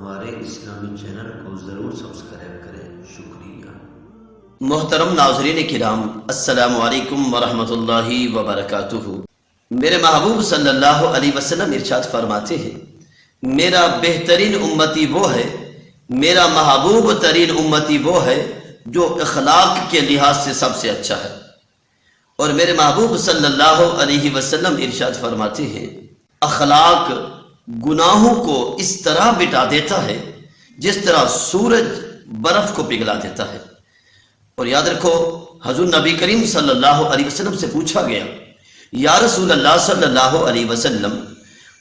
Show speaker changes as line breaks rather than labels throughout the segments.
ہمارے اسلامی چینل کو ضرور سبسکرائب کریں، شکریہ۔
محترم ناظرین کرام، السلام علیکم ورحمۃ اللہ وبرکاتہ۔ میرے محبوب صلی اللہ علیہ وسلم ارشاد فرماتے ہیں، میرا بہترین امتی وہ ہے، میرا محبوب ترین امتی وہ ہے جو اخلاق کے لحاظ سے سب سے اچھا ہے۔ اور میرے محبوب صلی اللہ علیہ وسلم ارشاد فرماتے ہیں، اخلاق گناہوں کو اس طرح مٹا دیتا ہے جس طرح سورج برف کو پگھلا دیتا ہے۔ اور یاد رکھو، حضور نبی کریم صلی اللہ علیہ وسلم سے پوچھا گیا، یا رسول اللہ صلی اللہ علیہ وسلم،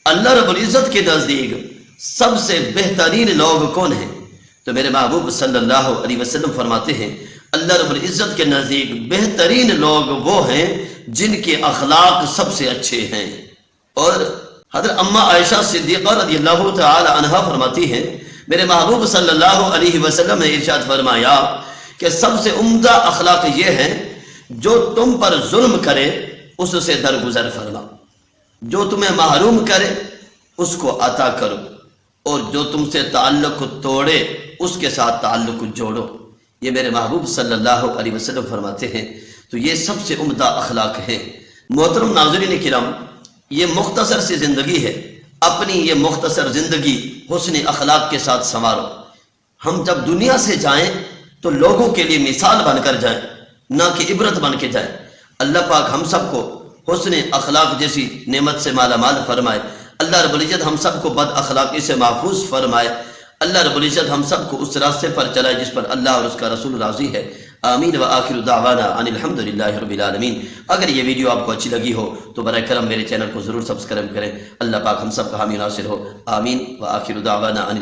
اللہ رب العزت کے نزدیک سب سے بہترین لوگ کون ہیں؟ تو میرے محبوب صلی اللہ علیہ وسلم فرماتے ہیں، اللہ رب العزت کے نزدیک بہترین لوگ وہ ہیں جن کے اخلاق سب سے اچھے ہیں۔ اور حضرت اما عائشہ صدیقہ رضی اللہ تعالی عنہا فرماتی ہیں، میرے محبوب صلی اللہ علیہ وسلم نے ارشاد فرمایا کہ سب سے عمدہ اخلاق یہ ہیں، جو تم پر ظلم کرے اس سے درگزر فرما، جو تمہیں محروم کرے اس کو عطا کرو، اور جو تم سے تعلق توڑے اس کے ساتھ تعلق جوڑو۔ یہ میرے محبوب صلی اللہ علیہ وسلم فرماتے ہیں۔ تو یہ سب سے عمدہ اخلاق ہیں۔ محترم ناظرین کرام، یہ مختصر سی زندگی ہے، اپنی یہ مختصر زندگی حسن اخلاق کے ساتھ سنوارو۔ ہم جب دنیا سے جائیں تو لوگوں کے لیے مثال بن کر جائیں، نہ کہ عبرت بن کے جائیں۔ اللہ پاک ہم سب کو حسن اخلاق جیسی نعمت سے مالا مال فرمائے۔ اللہ رب العزت ہم سب کو بد اخلاقی سے محفوظ فرمائے۔ اللہ رب العزت ہم سب کو اس راستے پر چلائے جس پر اللہ اور اس کا رسول راضی ہے۔ آمین و آخر دعوانا ان الحمدللہ رب العالمین۔ اگر یہ ویڈیو آپ کو اچھی لگی ہو تو برائے کرم میرے چینل کو ضرور سبسکرائب کریں۔ اللہ پاک ہم سب کا حامی ناصر ہو۔ آمین و آخر دعوانا ان